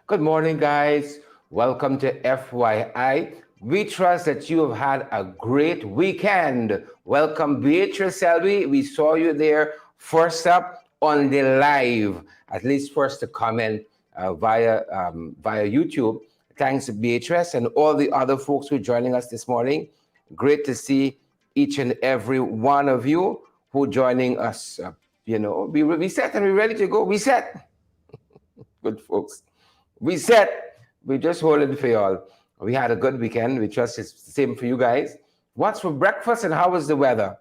Good morning, guys. Welcome to FYI. We trust that you have had a great weekend. Welcome, Beatrice Selby. We saw you there first up on the live, at least first to comment via YouTube. Thanks, Beatrice, and all the other folks who are joining us this morning. Great to see each and every one of you who are joining us. We set and we're ready to go. We set. Good folks. We set. We just holding for y'all. We had a good weekend. We trust it's the same for you guys. What's for breakfast and how is the weather?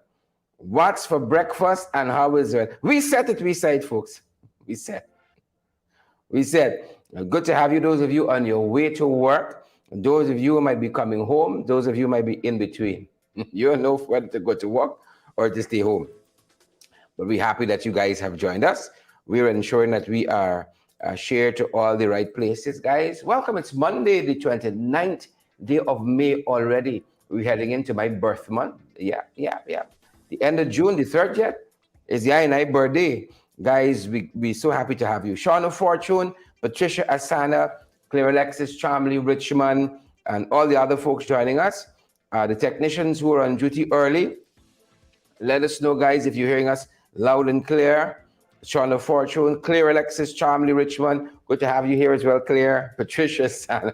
What's for breakfast and how is it? We set it, we said, folks. We set. We said, good to have you, those of you on your way to work. Those of you who might be coming home. Those of you who might be in between. You don't know whether to go to work or to stay home. But we're happy that you guys have joined us. We're ensuring that we are shared to all the right places, guys. Welcome. It's Monday, the 29th day of May already. We're heading into my birth month. Yeah. The end of June, the 3rd yet, is the I&I birthday. Guys, we're so happy to have you. Shauna Fortune, Patricia Asana, Claire Alexis, Charmley Richmond, and all the other folks joining us. The technicians who are on duty early, let us know, guys, if you're hearing us loud and clear. Shauna Fortune, Claire Alexis, Charmley Richmond. Good to have you here as well, Claire, Patricia, Sana,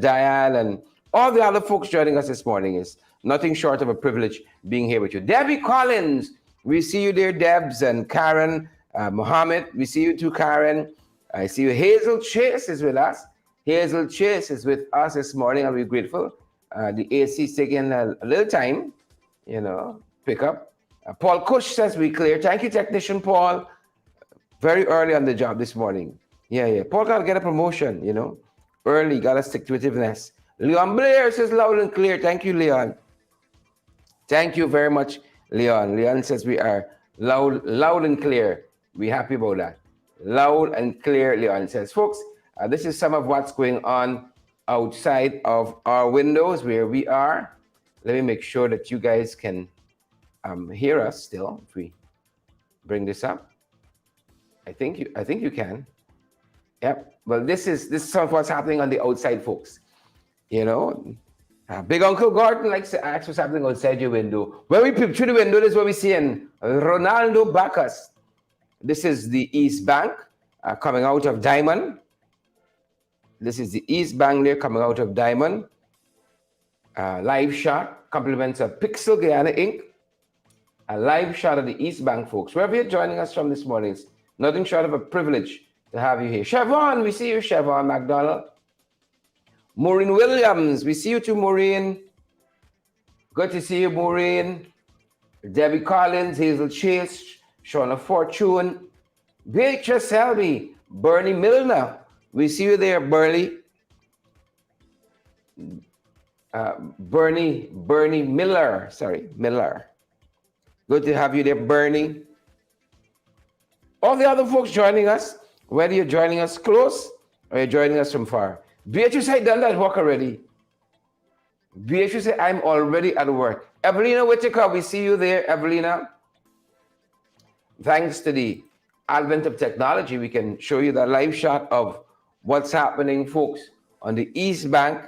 Diane, and all the other folks joining us this morning. Is nothing short of a privilege being here with you. Debbie Collins, we see you there, Debs, and Karen, Mohammed, we see you too, Karen. I see you. Hazel Chase is with us. Hazel Chase is with us this morning, and we're grateful. The AC is taking a little time, pick up. Paul Cush says we clear. Thank you, technician Paul. Very early on the job this morning. Yeah. Paul got to get a promotion, Early, got to stick to itiveness. Leon Blair says loud and clear. Thank you, Leon. Thank you very much, Leon. Leon says we are loud and clear. We're happy about that. Loud and clear, Leon says. Folks, this is some of what's going on outside of our windows where we are. Let me make sure that you guys can hear us still. If we bring this up, I think you can. Yep. Well, this is some of what's happening on the outside, folks. Big Uncle Gordon likes to ask what's happening outside your window. When we peep through the window, this is what we see in Ronaldo Bacchus. This is the East Bank coming out of Diamond. This is the East Bank there coming out of Diamond. Live shot, compliments of Pixel Guyana Inc. A live shot of the East Bank, folks. Wherever you're joining us from this morning, it's nothing short of a privilege to have you here. Chevron, we see you, Chevron McDonald. Maureen Williams, we see you too, Maureen. Good to see you, Maureen. Debbie Collins, Hazel Chase, Shauna Fortune, Beatrice Selby, Bernie Milner. We see you there, Bernie. Bernie Miller. Sorry, Miller. Good to have you there, Bernie. All the other folks joining us, whether you're joining us close or you're joining us from far. Beatrice, I done that work already. Beatrice, I'm already at work. Evelina Whitaker, we see you there, Evelina. Thanks to the advent of technology, we can show you the live shot of what's happening, folks, on the East Bank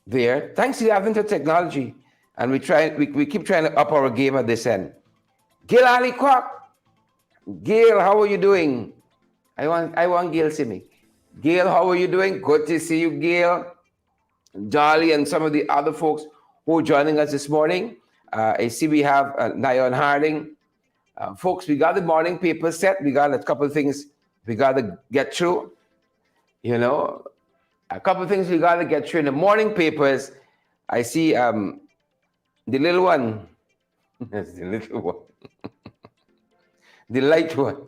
there. Thanks to the advent of technology. And we keep trying to up our game at this end. Gail Ali Kwok. Gail, how are you doing? I want Gail to see me. Gail, how are you doing? Good to see you, Gail. Dolly and some of the other folks who are joining us this morning. I see we have Nyon Harding. Folks, we got the morning paper set. We got a couple of things we got to get through. A couple of things we got to get through in the morning papers. I see the little one. That's the little one. The light one.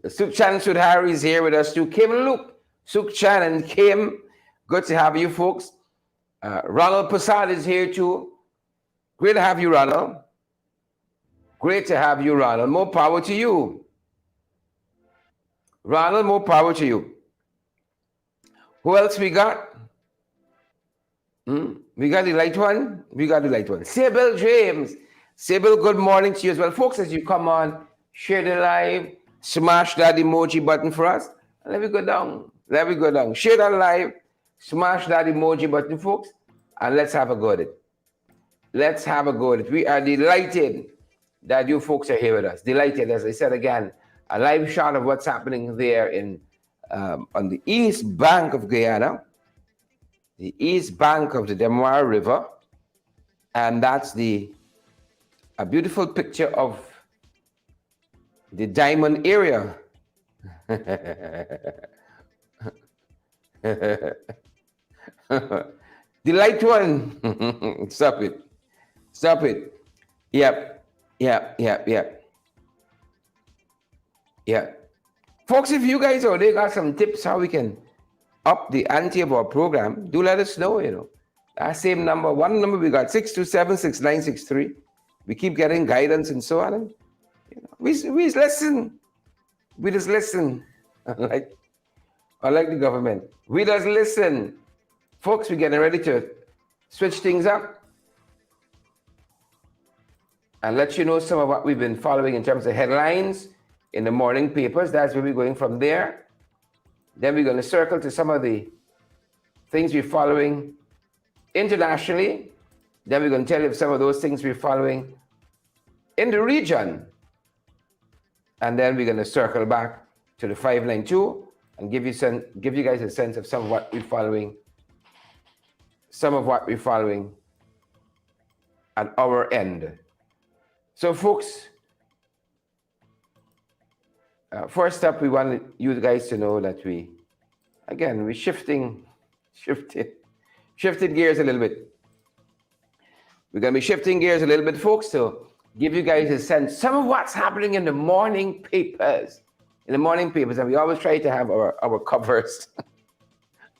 Sukchan Sudhari is here with us too. Kim and Luke. Sukchan and Kim. Good to have you, folks. Ronald Prasad is here too. Great to have you, Ronald. Great to have you, Ronald. More power to you. Ronald, more power to you. Who else we got? We got the light one. Sybil James. Sybil, good morning to you as well. Folks, as you come on, share the live, smash that emoji button for us, and let me go down. Let me go down. Share that live, smash that emoji button, folks, and let's have a go at it. Let's have a go at it. We are delighted that you folks are here with us. Delighted, as I said again, a live shot of what's happening there in on the east bank of Guyana, the east bank of the Demoir River, and that's a beautiful picture of the diamond area. The light one. Stop it. Stop it. Yep. Folks, if you guys out there got some tips how we can up the ante of our program, do let us know, That same number, one number we got, 627-6963. We keep getting guidance and so on. And, we listen. We just listen. Unlike the government. We just listen. Folks, we're getting ready to switch things up and let you know some of what we've been following in terms of headlines in the morning papers. That's where we're going from there. Then we're going to circle to some of the things we're following internationally. Then we're going to tell you some of those things we're following in the region. And then we're going to circle back to the 592 and give you guys a sense of some of what we're following at our end. So, folks, first up, we want you guys to know that we're shifting gears a little bit. We're going to be shifting gears a little bit, folks, to give you guys a sense some of what's happening in the morning papers. And we always try to have our covers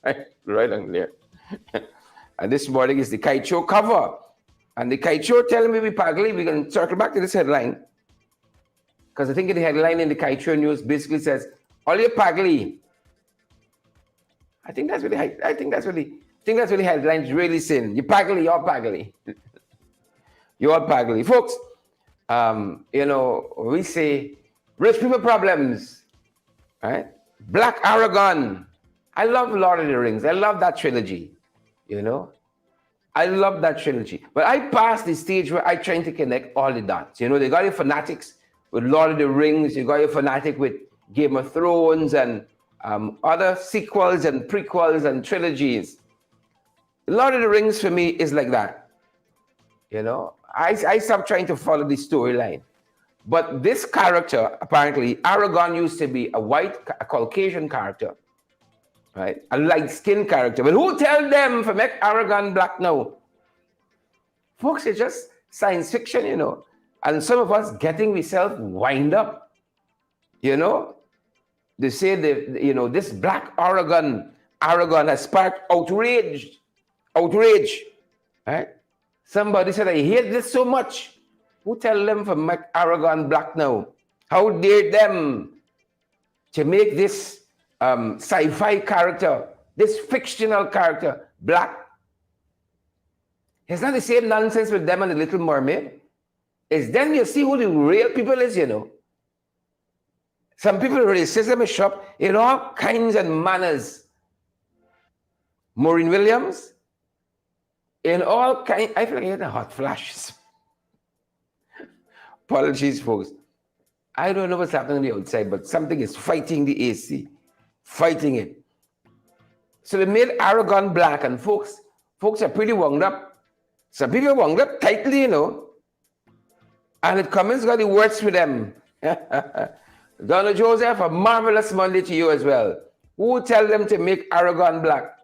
right on there. And this morning is the Kite Show cover. And the Kite Show telling me we're going to circle back to this headline. Because I think the headline in the Kite Show news basically says, all your Pagli. I think that's what the headline's really saying. You're Pagli. You're Pagli. Folks, we say rich people problems, right? Black Aragon. I love Lord of the Rings. I love that trilogy, I love that trilogy. But I passed the stage where I trying to connect all the dots. They got your fanatics with Lord of the Rings. You got your fanatic with Game of Thrones and other sequels and prequels and trilogies. Lord of the Rings for me is like that. I stopped trying to follow the storyline. But this character, apparently, Aragon used to be a Caucasian character, right? A light-skinned character. But who tell them to make Aragon black now? Folks, it's just science fiction, And some of us getting ourselves wind up, They say this black Aragon has sparked outrage, right? Somebody said, I hate this so much. Who tell them to make Aragon black now? How dare them to make this sci-fi character, this fictional character, black? It's not the same nonsense with them and the Little Mermaid. It's then you see who the real people is, Some people racism is shop in all kinds and manners. Maureen Williams, in all kinds, I feel like I had a hot flashes. Apologies, folks. I don't know what's happening on the outside, but something is fighting the AC, fighting it. So they made Aragon black, and folks are pretty wound up. Some people are wound up tightly, And it comes got the words for them. Donald Joseph, a marvelous Monday to you as well. Who tell them to make Aragon black?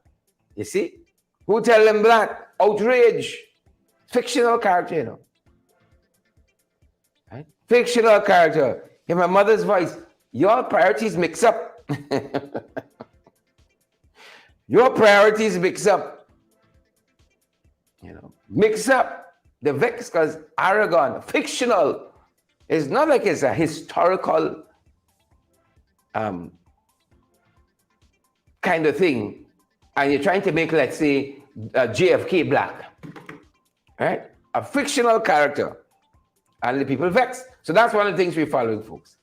You see? Who tell them black? Outrage. Fictional character, Right? Fictional character. In my mother's voice, your priorities mix up. Your priorities mix up. Mix up the vex because Aragon, fictional. It's not like it's a historical kind of thing. And you're trying to make, let's say, JFK black. Right? A fictional character. And the people vex. So that's one of the things we're following, folks.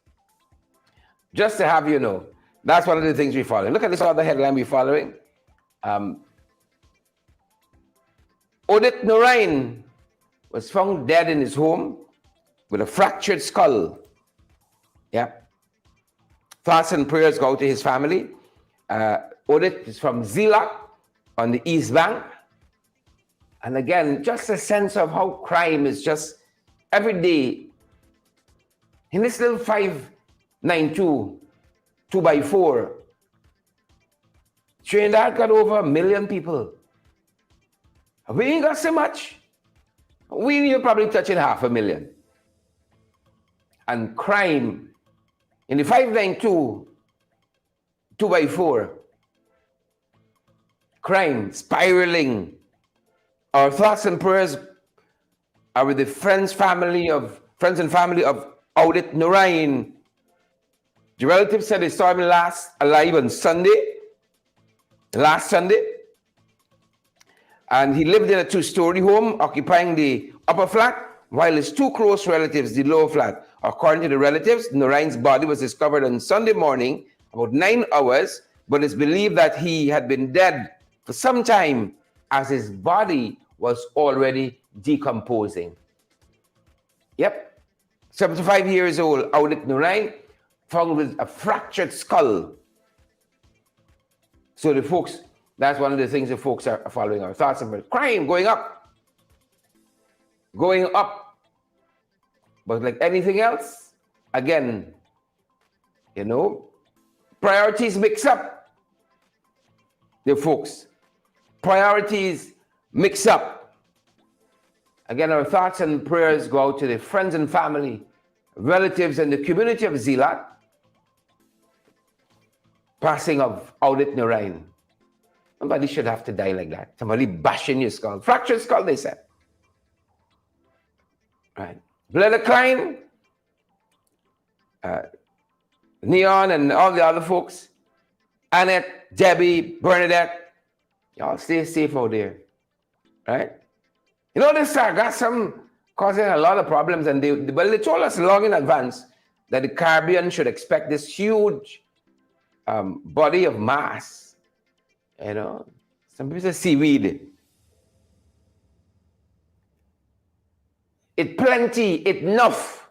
Just to have you know, that's one of the things we're following. Look at this other headline we're following. Odit Narain was found dead in his home with a fractured skull. Yeah. Thoughts and prayers go out to his family. Odit is from Zila on the East Bank. And again, just a sense of how crime is just every day. In this little 592, 2x4, Trinidad got over 1 million people. We ain't got so much. You're probably touching 500,000. And crime in the 592, 2x4, crime spiraling. Our thoughts and prayers are with the friends and family of Odit Narain. The relatives said they saw him last alive on last Sunday. And he lived in a 2-story home occupying the upper flat, while his 2 close relatives, the lower flat. According to the relatives, Narain's body was discovered on Sunday morning, about 9 hours, but it's believed that he had been dead for some time as his body was already decomposing. Yep. 75 years old, Odit Narain, found with a fractured skull. So the folks, that's one of the things the folks are following. Our thoughts about crime going up. Going up. But like anything else, again, you know, priorities mix up. The folks. Priorities mix up. Again, our thoughts and prayers go out to the friends and family, relatives, and the community of Zeelat. Passing of Odit Narain. Somebody should have to die like that. Somebody bashing your skull. Fractured skull, they said. Right. Brother Klein, Neon, and all the other folks, Annette, Debbie, Bernadette, y'all stay safe out there. Right? You know, this sargassum causing a lot of problems, and they told us long in advance that the Caribbean should expect this huge body of mass. You know, some people say seaweed. It plenty, it enough.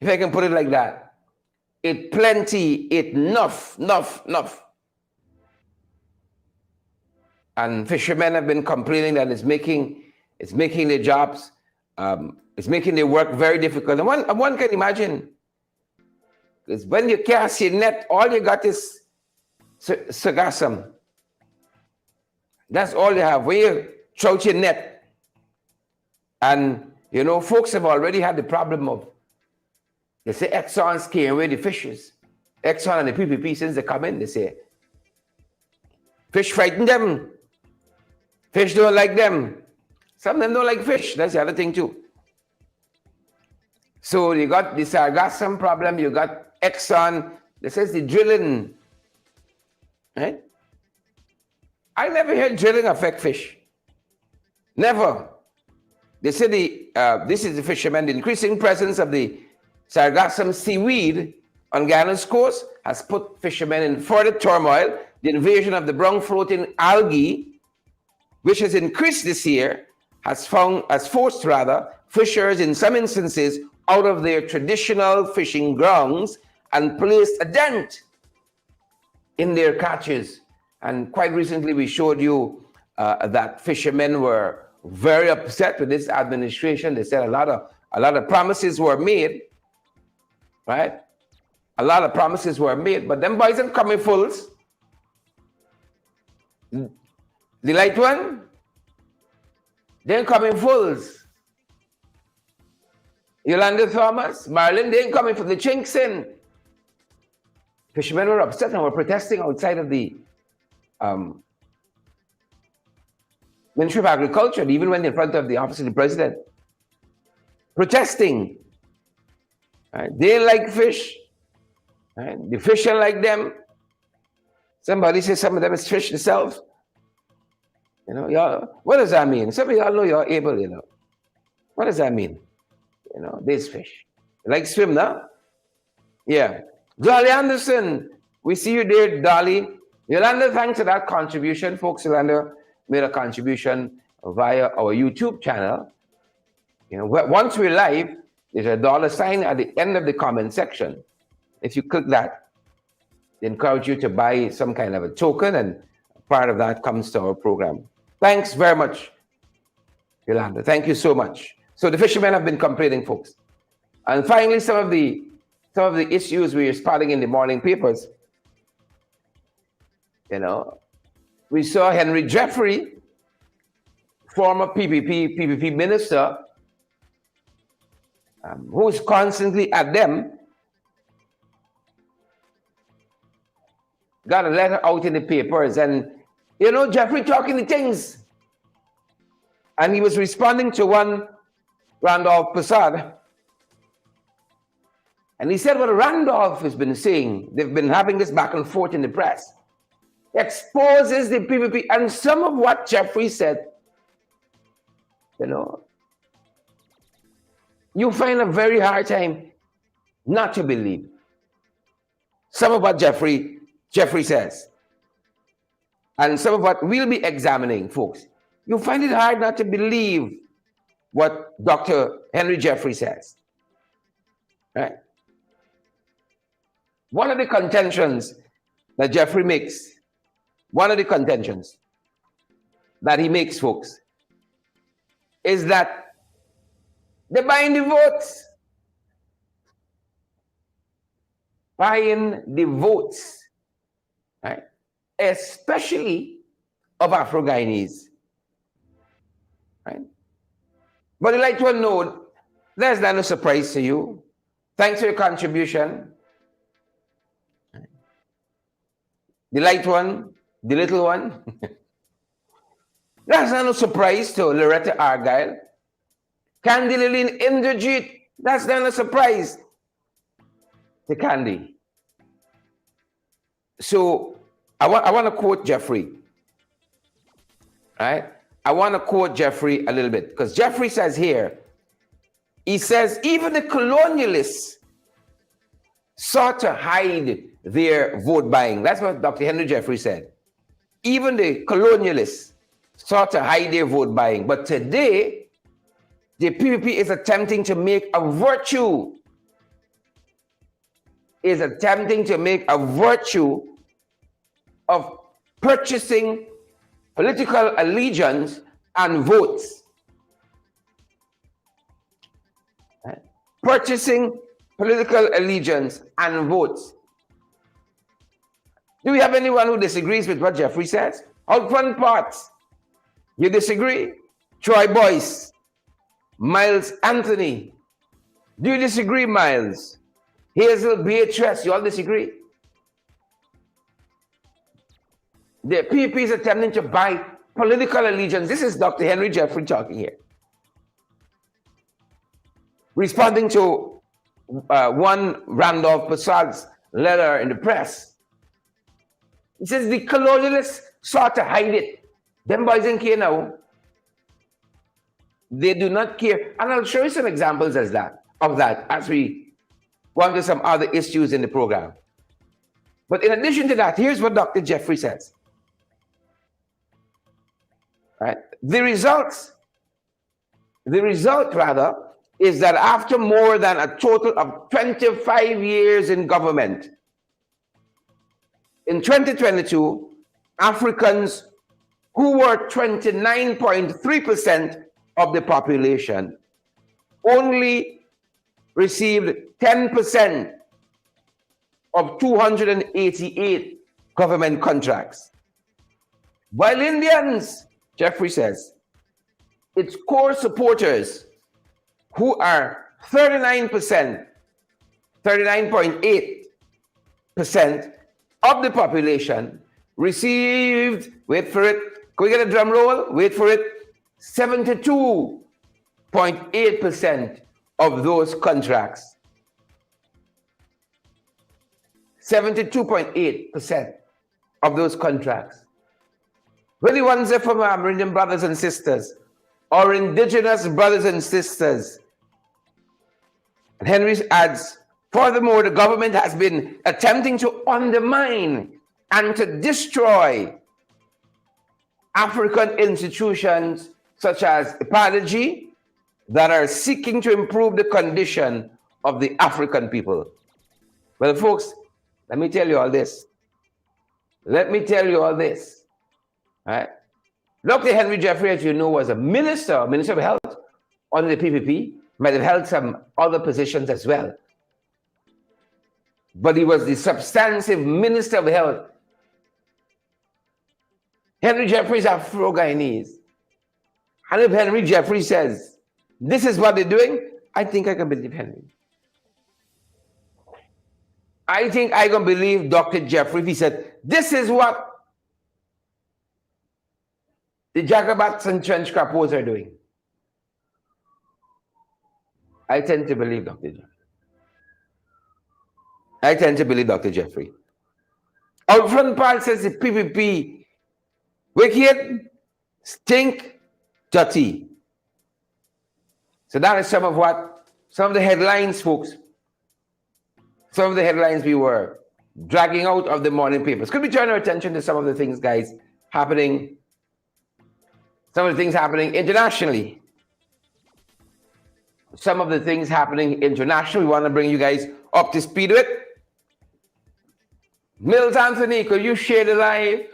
If I can put it like that. It plenty, it enough. And fishermen have been complaining that it's making their jobs, it's making their work very difficult. And one can imagine, because when you cast your net, all you got is sargassum. That's all you have. When you trout your net, and you know, folks have already had the problem of, they say Exxon's carrying away the fishes. Exxon and the PPP, since they come in, they say, fish frighten them. Fish don't like them. Some of them don't like fish. That's the other thing too. So you got the sargassum problem, you got Exxon, that says the drilling. Right? I never heard drilling affect fish. Never. They say this is the fishermen, the increasing presence of the sargassum seaweed on Guyana's coast has put fishermen in further turmoil. The invasion of the brown floating algae, which has increased this year, has forced fishers in some instances out of their traditional fishing grounds and placed a dent in their catches. And quite recently we showed you that fishermen were very upset with this administration. They said a lot of promises were made, right? A lot of promises were made, but them boys ain't coming fulls. The light one, they ain't coming fulls. Yolanda Thomas, Marilyn, they ain't coming for the chinks in. Fishermen were upset and were protesting outside of the Ministry of Agriculture, and even went in front of the office of the president, protesting. Right? They like fish. Right? The fish are like them. Somebody says some of them is fish themselves. You know, y'all, what does that mean? Some of y'all know you're able, you know. What does that mean? You know, this fish. Like swim now? Yeah. Dolly Anderson, we see you there, Dolly. Yolanda, thanks for that contribution. Folks, Yolanda made a contribution via our YouTube channel. You know, once we're live, there's a $sign at the end of the comment section. If you click that, they encourage you to buy some kind of a token, and part of that comes to our program. Thanks very much, Yolanda. Thank you so much. So the fishermen have been complaining, folks. And finally, some of the issues we are spotting in the morning papers. You know, we saw Henry Jeffrey, former PPP minister, who's constantly at them, got a letter out in the papers, and you know, Jeffrey talking the things, and he was responding to one Randolph Prasad, and he said what Randolph has been saying. They've been having this back and forth in the press, exposes the PPP, and some of what Jeffrey said, you know, you find a very hard time not to believe some of what Jeffrey says, and some of what we'll be examining, folks. You find it hard not to believe what Dr. Henry Jeffrey says, right? One of the contentions that Jeffrey makes, one of the contentions that he makes, folks, is that they're buying the votes. Buying the votes, right? Especially of Afro-Guyanese, right? But I'd like to know, that's not a surprise to you. Thanks for your contribution. The light one, the little one. That's not a surprise to Loretta Argyle. Candy Lillian Inderjeet, that's not a surprise to Candy. So I want to quote Jeffrey. Right? I want to quote Jeffrey a little bit, because Jeffrey says here, he says, even the colonialists sought to hide their vote buying. That's what Dr. Henry Jeffrey said. Even the colonialists sought to hide their vote buying. But today, the PPP is attempting to make a virtue, of purchasing political allegiance and votes. Right? Purchasing political allegiance and votes. Do we have anyone who disagrees with what Jeffrey says? Out front parts, you disagree? Troy Boyce, Miles Anthony, do you disagree, Miles? Hazel Beatrice, you all disagree? The PPP is attempting to buy political allegiance. This is Dr. Henry Jeffrey talking here. Responding to one Randolph Prasad's letter in the press. He says the colonialists sought to hide it. Them boys in care now. They do not care. And I'll show you some examples of that as we go on to some other issues in the program. But in addition to that, here's what Dr. Jeffrey says. Right? The result rather is that after more than a total of 25 years in government, in 2022, Africans who were 29.3% of the population only received 10% of 288 government contracts. While Indians, Jeffrey says, its core supporters, who are 39.8% of the population, received, wait for it, can we get a drum roll? Wait for it, 72.8% of those contracts. 72.8% of those contracts. When the ones are from our Indian brothers and sisters, or indigenous brothers and sisters, And Henry adds, furthermore, the government has been attempting to undermine and to destroy African institutions such as apology that are seeking to improve the condition of the African people. Well, folks, let me tell you all this. Let me tell you all this. All right? Dr. Henry Jeffrey, as you know, was a minister of health under the PPP, might have held some other positions as well. But he was the substantive minister of health. Henry Jeffrey is Afro-Guyanese. And if Henry Jeffrey says, this is what they're doing, I think I can believe Henry. I think I can believe Dr. Jeffrey if he said, this is what the Jacobats and trench crappers are doing. I tend to believe Dr. Jeffrey. I tend to believe Dr. Jeffrey. Out front part says the PPP, wicked, stink, dirty. So that is some of the headlines, folks. Some of the headlines we were dragging out of the morning papers. Could we turn our attention to some of the things, guys, happening? Some of the things happening internationally. Some of the things happening internationally. We want to bring you guys up to speed with. Mills Anthony, could you share the live?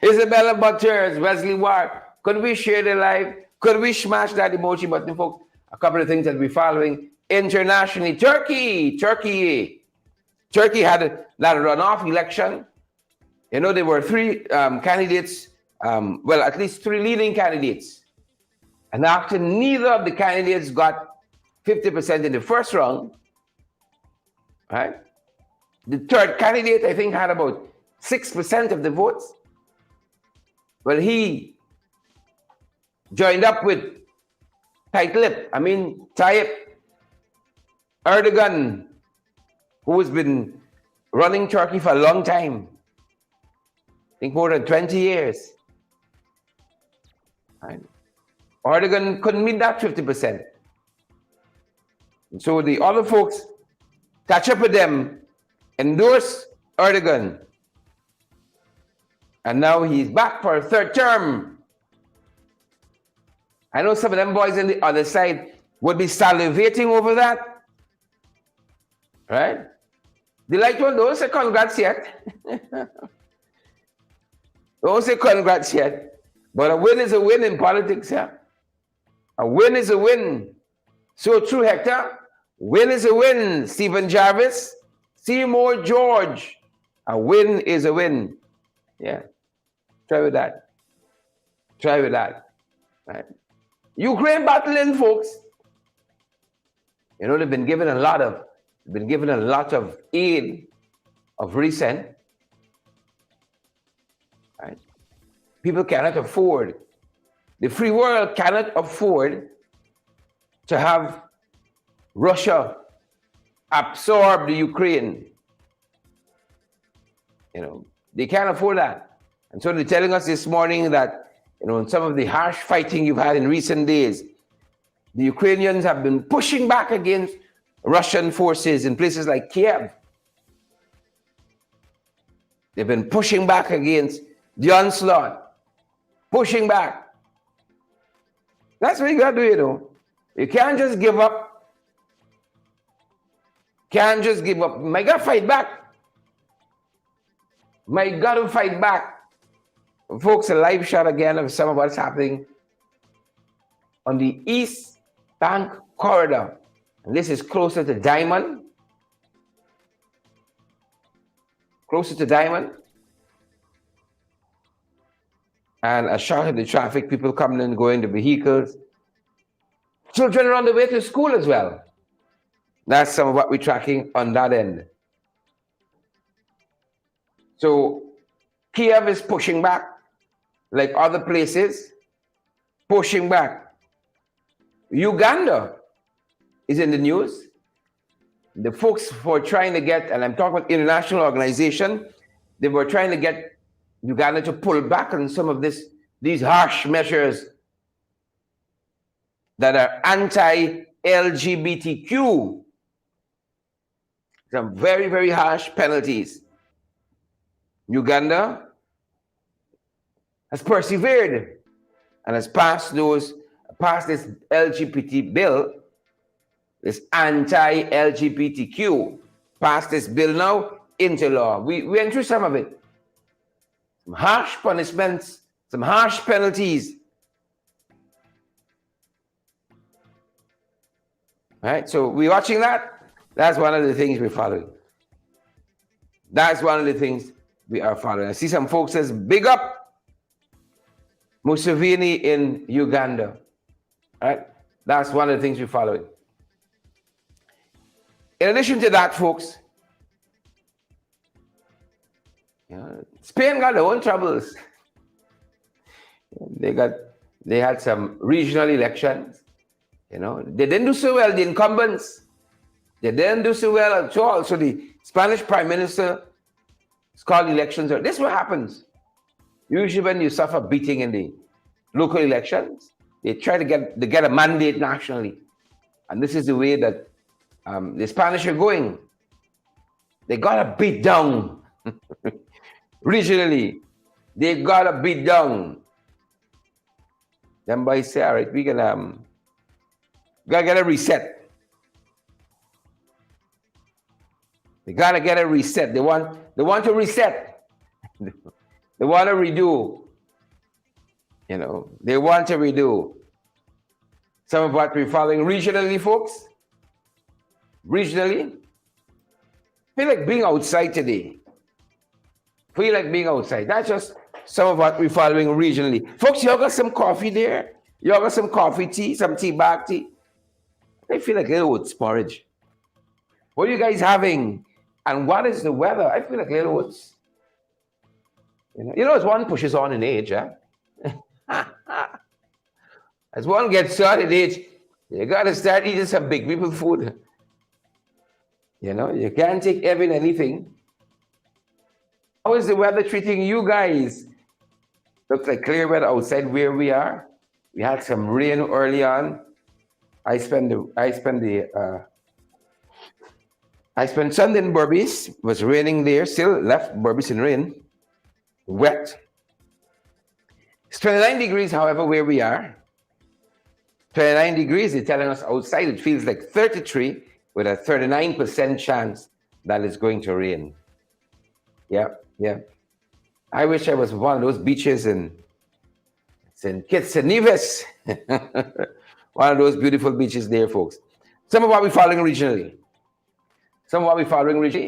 Isabella Butters, Wesley Ward, could we share the live? Could we smash that emoji button, folks? A couple of things that we're following internationally. Turkey had a runoff election. You know, there were three candidates, well, at least three leading candidates. And after neither of the candidates got 50% in the first round, right? The third candidate, I think, had about 6% of the votes. Well, he joined up with Tayyip Erdogan, who has been running Turkey for a long time. I think more than 20 years. Right? Erdogan couldn't meet that 50%. And so the other folks catch up with them, endorse Erdogan. And now he's back for a third term. I know some of them boys on the other side would be salivating over that. Right? The light one, don't say congrats yet. Don't say congrats yet. But a win is a win in politics, yeah? A win is a win. So true, Hector. Win is a win. Stephen Jarvis. Seymour George. A win is a win. Yeah. Try with that. Try with that. Right? Ukraine battling, folks. You know, they've been given a lot of aid of recent. Right? People cannot afford. The free world cannot afford to have Russia absorb the Ukraine. You know, they can't afford that. And so they're telling us this morning that, you know, in some of the harsh fighting you've had in recent days, the Ukrainians have been pushing back against Russian forces in places like Kiev. They've been pushing back against the onslaught. Pushing back. That's what you got to do, you know. You can't just give up. Can't just give up. My God, fight back. My God, to fight back. Folks, a live shot again of some of what's happening on the East Bank corridor. And this is closer to Diamond. Closer to Diamond. And a shot of the traffic, people coming and going, the vehicles. Children are on the way to school as well. That's some of what we're tracking on that end. So Kiev is pushing back, like other places, pushing back. Uganda is in the news. The folks who are trying to get, and I'm talking about international organization, they were trying to get Uganda to pull back on some of these harsh measures that are LGBTQ. Some very, very harsh penalties. Uganda has persevered and has passed this LGBT bill, this anti-LGBTQ, passed this bill now into law. We went through some of it. Some harsh punishments, some harsh penalties. Right? So we're watching that. That's one of the things we're following. That's one of the things we are following. I see some folks says, big up Museveni in Uganda. Right? That's one of the things we're following. In addition to that, folks, Spain got their own troubles. They had some regional elections. They didn't do so well, the incumbents. They didn't do so well at all. So the Spanish Prime Minister called elections. This is what happens. Usually when you suffer beating in the local elections, they try to get a mandate nationally. And this is the way that the Spanish are going. They got to beat down. Regionally, they got to beat down. Then by say, all right, we gotta get a reset. They gotta get a reset. They want to reset. They want to redo. They want to redo. Some of what we're following regionally, folks. Regionally. Feel like being outside today. Feel like being outside. That's just some of what we're following regionally. Folks, y'all got some coffee there? Y'all got some coffee tea, some tea bag tea? I feel like a little oats porridge. What are you guys having? And what is the weather? I feel like little oats. As one pushes on in age, as one gets started in age, you got to start eating some big people food. You can't take anything. How is the weather treating you guys? Looks like clear weather outside where we are. We had some rain early on. I spent Sunday in Berbice. It was raining there. Still left Berbice in rain. Wet. It's 29 degrees, however, where we are. 29 degrees, they're telling us outside it feels like 33 with a 39% chance that it's going to rain. Yeah. I wish I was one of those beaches in Kitts and Nevis. One of those beautiful beaches there, folks. Some of what we're following regionally.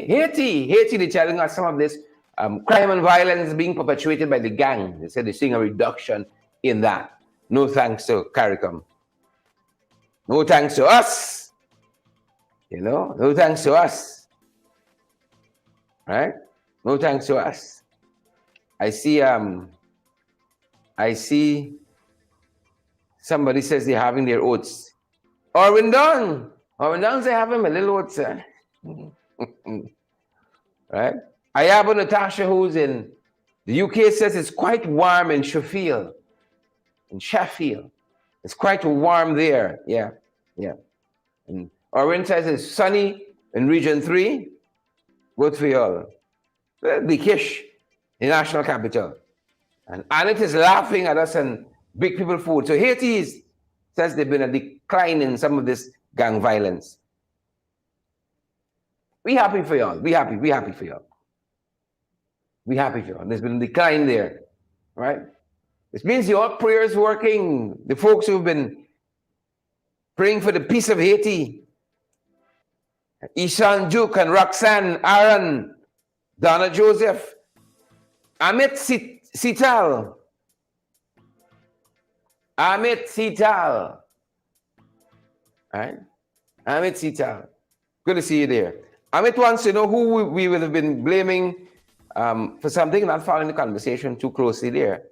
Haiti, they're telling us some of this crime and violence being perpetuated by the gang. They said they're seeing a reduction in that. No thanks to CARICOM. No thanks to us. No thanks to us. Right? No thanks to us. I see somebody says they're having their oats. Orwin Dunn say having a little oats. Right? Ayabo Natasha, who's in the UK, says it's quite warm in Sheffield. It's quite warm there. Yeah. And Orwin says it's sunny in Region 3. Good for y'all. The Kish, the national capital. And Annette is laughing at us and big people food. So Haiti says there's been a decline in some of this gang violence. We happy for y'all. We happy for y'all. There's been a decline there, right? This means your prayers working. The folks who've been praying for the peace of Haiti. Ishan Duke and Roxanne, Aaron, Donna Joseph, Amit Sital. Right? Amit Sital. Good to see you there. Amit wants to know who we would have been blaming for something, not following the conversation too closely there.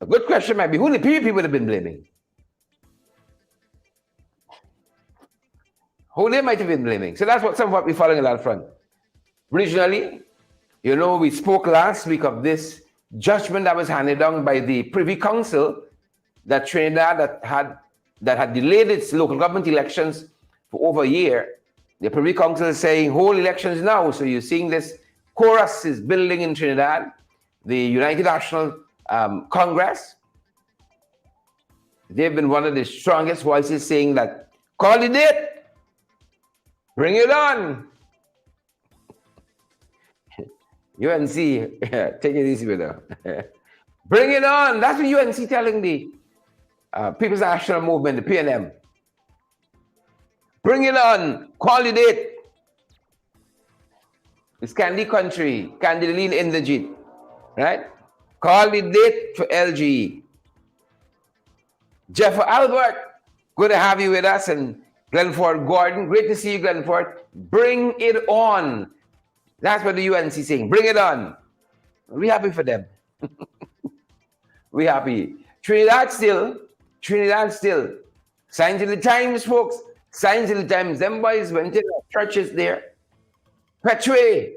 A good question might be who the PPP would have been blaming. Who they might have been blaming. So that's some of what we're following on that front. Regionally, we spoke last week of this judgment that was handed down by the Privy Council that Trinidad that had that had delayed its local government elections for over a year. The Privy Council is saying hold elections now. So you're seeing this chorus is building in Trinidad. The United National Congress, they've been one of the strongest voices saying that call the date, bring it on. UNC, take it easy with her. Bring it on. That's what UNC telling the People's National Movement, the PNM. Bring it on. Call the date. It's Candy Country, Candidaline Inderjit, right? Call the date for LGE. Jeff Albert, good to have you with us. And Glenford Gordon, great to see you, Glenford. Bring it on. That's what the UNC is saying. Bring it on. We're happy for them. We're happy. Trinidad still. Signs of the times, folks. Signs of the times. Them boys went in the churches there. Petway.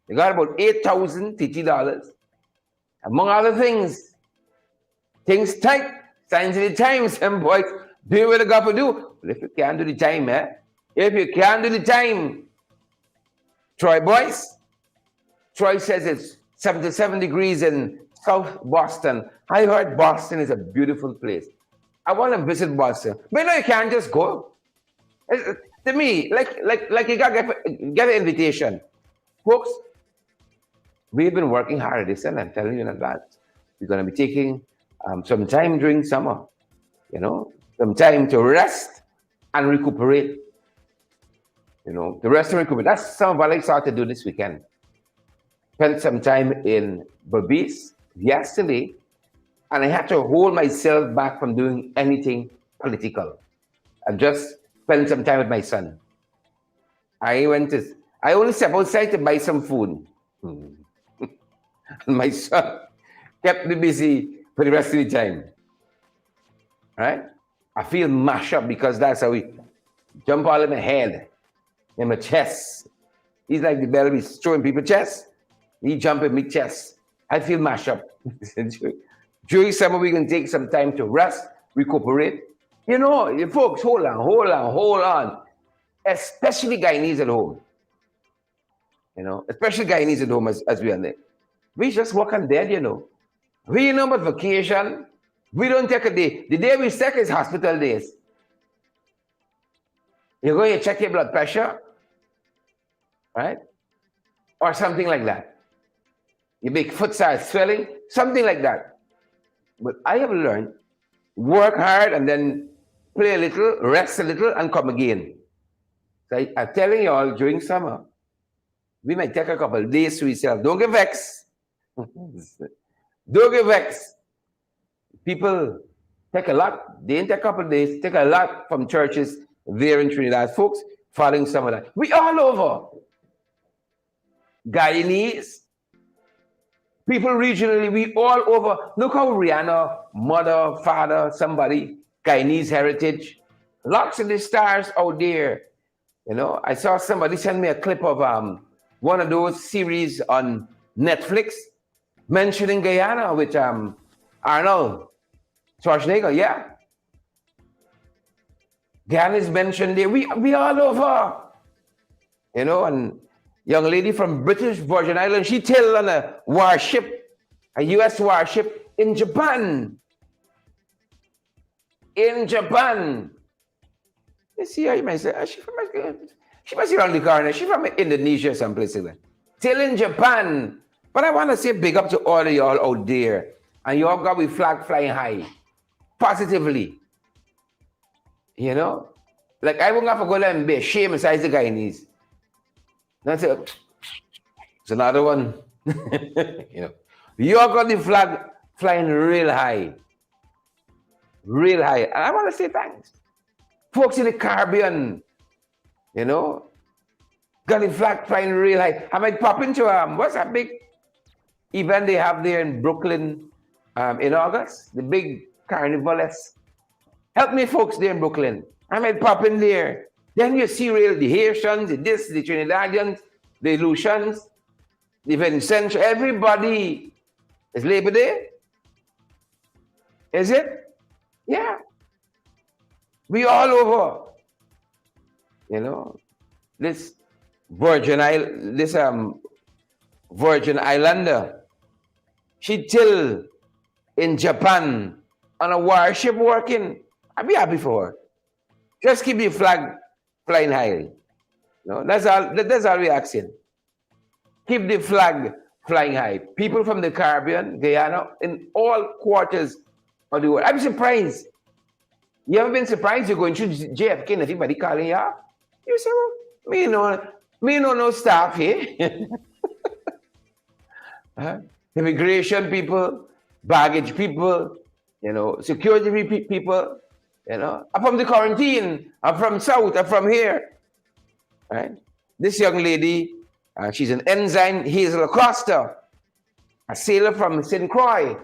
They got about $8,050. Among other things. Things tight. Signs of the times. Them boys do what they got to do. But if you can't do the time, if you can't do the time, Troy boys. Troy says it's 77 degrees in South Boston. I heard Boston is a beautiful place. I want to visit Boston. But no, you can't just go. To me, like you got to get an invitation. Folks, we've been working hard at this, and I'm telling you in advance. We're going to be taking some time during summer, some time to rest and recuperate. To rest and recuperate. That's some of what I started to do this weekend. Spent some time in Berbice yesterday, and I had to hold myself back from doing anything political. I just spent some time with my son. I only stepped outside to buy some food. My son kept me busy for the rest of the time. Right? I feel mashed up because that's how we jump all in my head, in my chest. He's like the bell, he's throwing people chest. He jump in my chest. I feel mashed up. During summer, we can take some time to rest, recuperate. Folks, hold on. Especially Guyanese at home. Especially Guyanese at home as we are there. We just work on dead, We about vacation. We don't take a day. The day we take is hospital days. You go and check your blood pressure, right? Or something like that. Your big foot starts swelling, something like that. But I have learned, work hard and then play a little, rest a little, and come again. So I'm telling you all, during summer, we might take a couple of days to ourselves. Don't get vexed. Don't get vexed. People take a lot. They didn't take a couple of days, take a lot from churches there in Trinidad. Folks, following some of that. We all over. Guyanese. People regionally, we all over. Look how Rihanna, mother, father, somebody, Guyanese heritage. Lots of the stars out there. I saw somebody send me a clip of one of those series on Netflix mentioning Guyana with Arnold Schwarzenegger. Yeah. Guyana is mentioned there. We all over. And young lady from British Virgin Islands, she tailed on a warship, a U.S. warship in Japan. You see her, you might say, she must be around the corner. She's from Indonesia, someplace like that. Still in Japan. But I want to say big up to all of y'all out there. And you all got with flag flying high. Positively. Like I won't have to go there and be ashamed besides the Guyanese. That's it. It's another one. You all got the flag flying real high. Real high. And I want to say thanks. Folks in the Caribbean, got the flag flying real high. I might pop into what's that big event they have there in Brooklyn in August? The big carnivalesque. Help me, folks, there in Brooklyn. I might pop in there. Then you see the Haitians, the Trinidadians, the Lucians, the Vincent, everybody. Is Labor Day? Is it? Yeah. We all over. This Virgin Islander, she still in Japan on a warship working. I'd be happy for her. Just keep the flag flying high. That's all we're asking. Keep the flag flying high. People from the Caribbean, Guyana, in all quarters of the world. I'm surprised. You ever been surprised you're going through JFK and everybody calling you up? You say, well, me no staff here. Immigration people, baggage people, security people, I'm from the quarantine, I'm from South, I'm from here. Right? This young lady, she's an ensign, Hazel Acosta, a sailor from St. Croix,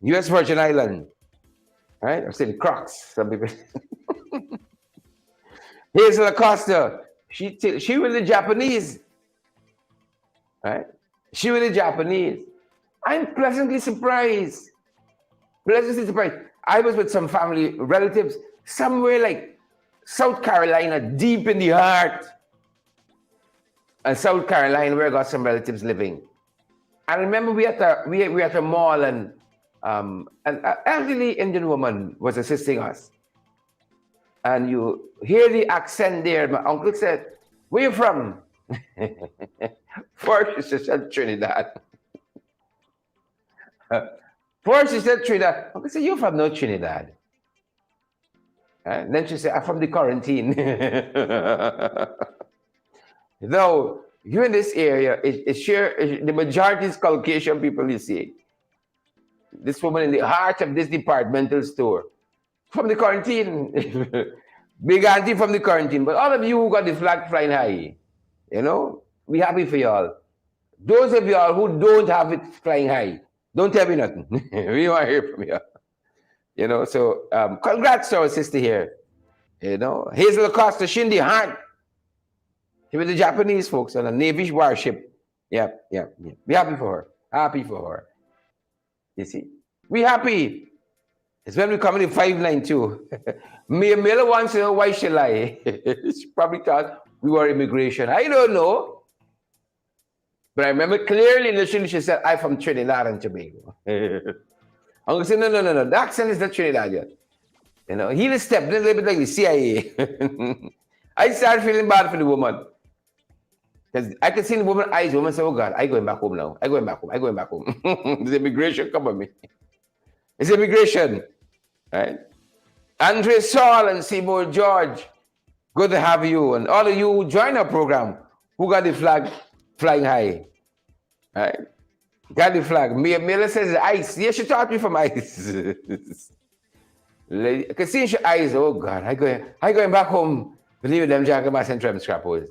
U.S. Virgin Island. Right? Or St. Croix, some people. Hazel Acosta, she was the Japanese. Right? She was the Japanese. I'm pleasantly surprised. I was with some family relatives somewhere like South Carolina, deep in the heart. And South Carolina, where I got some relatives living. I remember we at a mall, and an elderly Indian woman was assisting us. And you hear the accent there. My uncle said, "Where you from?" First, she said Trinidad. First, she said Trinidad. Uncle said, "You're from no Trinidad." And then she said, "I'm from the quarantine." Though you in this area, the majority is Caucasian people, you see. This woman in the heart of this departmental store. From the quarantine. Big auntie from the quarantine. But all of you who got the flag flying high, we happy for y'all. Those of y'all who don't have it flying high, don't tell me nothing. We want to hear from you. So congrats to our sister here. Hazel Acosta, she in the heart. She was the Japanese folks on a Navy warship. Yep. We happy for her. Happy for her. You see? We happy. It's when we come in 592. Miller wants to know why she lie. She probably thought we were immigration. I don't know. But I remember clearly initially she said, "I'm from Trinidad and Tobago." Uncle said, no. The accent is not Trinidad yet. He just stepped in a little bit like the CIA. I started feeling bad for the woman. Because I could see in the woman's eyes, the woman said, "Oh God, I'm going back home now. I'm going back home. There's immigration come on me." It's immigration. Right? Andre Saul and Seymour George, good to have you. And all of you who join our program, who got the flag flying high. Right? Got the flag. Mila says ice. Yes, she taught me from ice. I can see in your eyes, oh God, I going back home. Believe them, Jacobas and Trem Scrappers.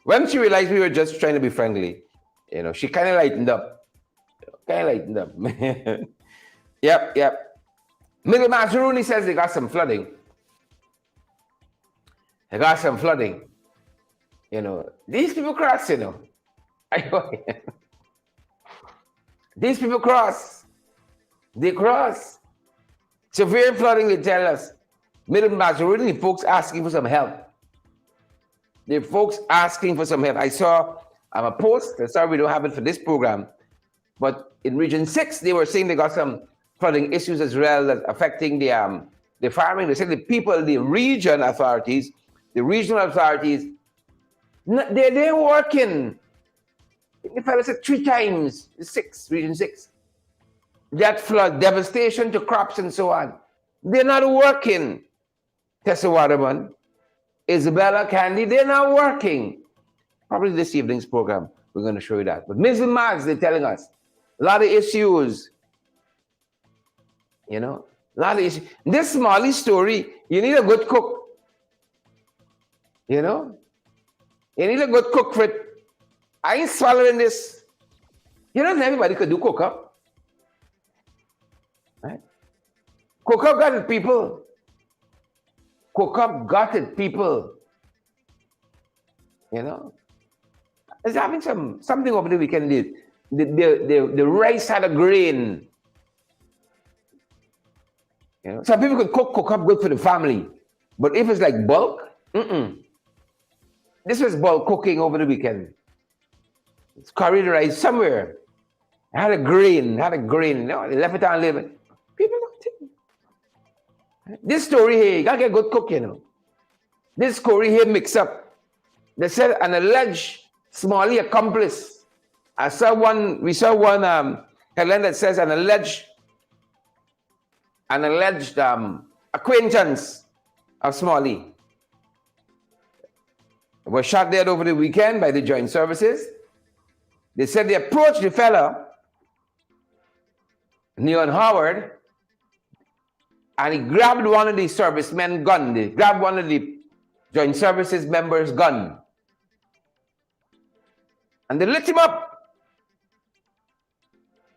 When she realized we were just trying to be friendly, she kind of lightened up. Yep. Middle Mazaruni says they got some flooding. These people cross, These people cross. They cross. Severe flooding, they tell us. Middle Mazaruni, the folks asking for some help. I saw a post. Sorry, we don't have it for this program. But in Region 6, they were saying they got some flooding issues as well that affecting the farming. They said the people, the regional authorities, they're working. The fellow said 3 times, Region 6. That flood, devastation to crops and so on. They're not working. Tessa Waterman, Isabella Candy, they're not working. Probably this evening's program, we're going to show you that. But Ms. and Mags, they're telling us a lot of issues. A lot of issues. This Molly story, you need a good cook. You need a good cook for it. I ain't swallowing this. Not everybody could do cook up. Right? Cook up got it, people. It's having something over the weekend. The rice had a grain. You know, some people could cook up good for the family, but if it's like bulk, this was bulk cooking over the weekend. It's curried rice somewhere. Had a grain, you know, they left it on living. People don't think. This story here, you gotta get good cook, you know. This story here mix up. They said an alleged Somali accomplice. We saw one headline that says an alleged acquaintance of Somali was shot dead over the weekend by the joint services. They said they approached the fella, Neon Howard, and he grabbed one of the servicemen's gun. They grabbed one of the joint services members' gun. And they lit him up.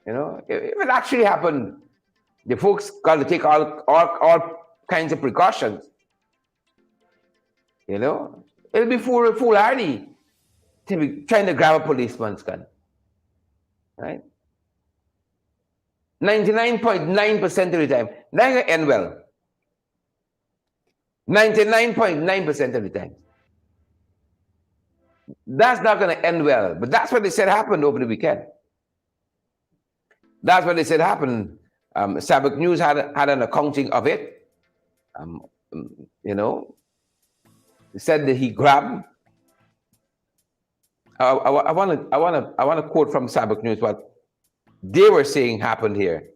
You know, if it actually happened, the folks got to take all kinds of precautions. You know, it'll be foolhardy to be trying to grab a policeman's gun. Right? 99.9% of the time. Not going to end well. 99.9% of the time. That's not going to end well. But that's what they said happened over the weekend. That's what they said happened. Sabbath News had an accounting of it. You know, they said that he grabbed. I want to quote from Sabbath News what they were saying happened here.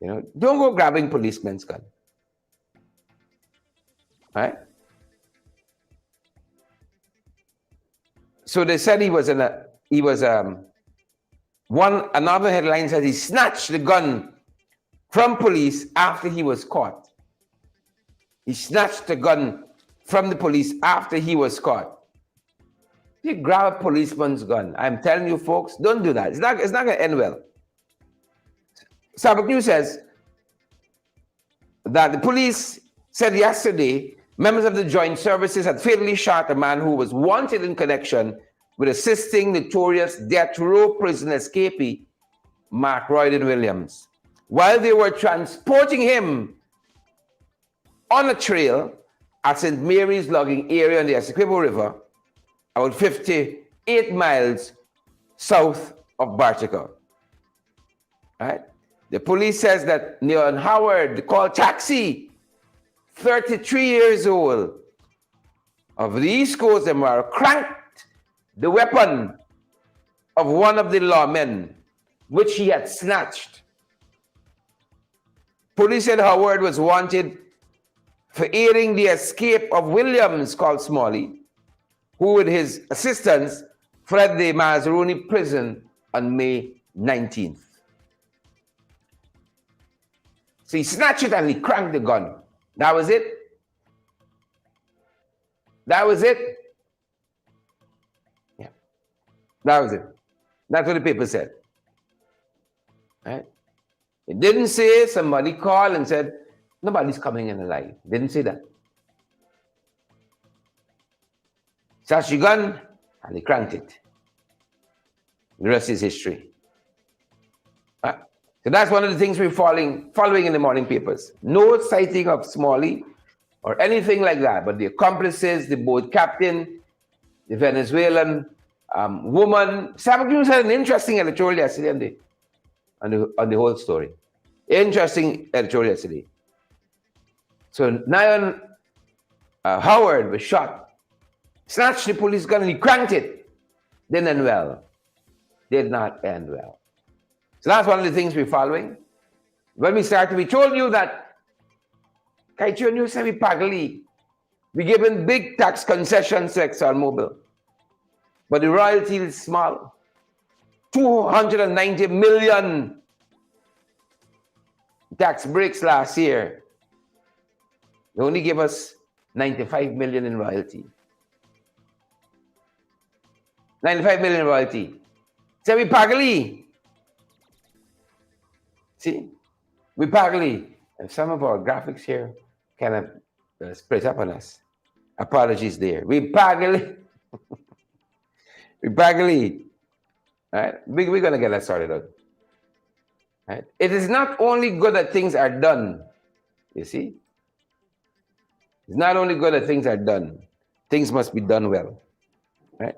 You know, don't go grabbing policemen's gun. Right? So they said another headline says he snatched the gun from police after he was caught. He snatched the gun from the police after he was caught. You grab a policeman's gun. I'm telling you, folks, don't do that. It's not going to end well. Sabbath News says that the police said yesterday members of the joint services had fatally shot a man who was wanted in connection with assisting notorious death row prison escapee Mark Royden Williams while they were transporting him on a trail at St. Mary's logging area on the Essequibo River, about 58 miles south of Bartica. Right? The police says that Neon Howard called taxi, 33 years old, of the East Coast, and cranked the weapon of one of the lawmen, which he had snatched. Police said Howard was wanted for aiding the escape of Williams, called Smalley, who with his assistance fled the Mazaruni prison on May 19th. So he snatched it and he cranked the gun. That was it. That was it. Yeah. That was it. That's what the paper said. Right? It didn't say somebody called and said, nobody's coming in alive. It didn't say that. Snatched the gun and he cranked it. The rest is history. Right? So that's one of the things we're following in the morning papers. No sighting of Smalley or anything like that, but the accomplices, the boat captain, the Venezuelan woman. Sabbath News had an interesting editorial yesterday on the whole story. Interesting editorial yesterday. So Neon Howard was shot, snatched the police gun and he cranked it. Didn't end well. Did not end well. So that's one of the things we're following. When we started, we told you that Kaicho News said we pagli. We given big tax concessions to ExxonMobil. But the royalty is small. 290 million tax breaks last year. They only gave us 95 million in royalty. 95 million in royalty. So we pagli. See, we pagli. And some of our graphics here kind of spread up on us. Apologies there. We pagli. We pagli. All right? We're going to get that sorted out. Right? It is not only good that things are done, You see? It's not only good that things are done, things must be done well. Right?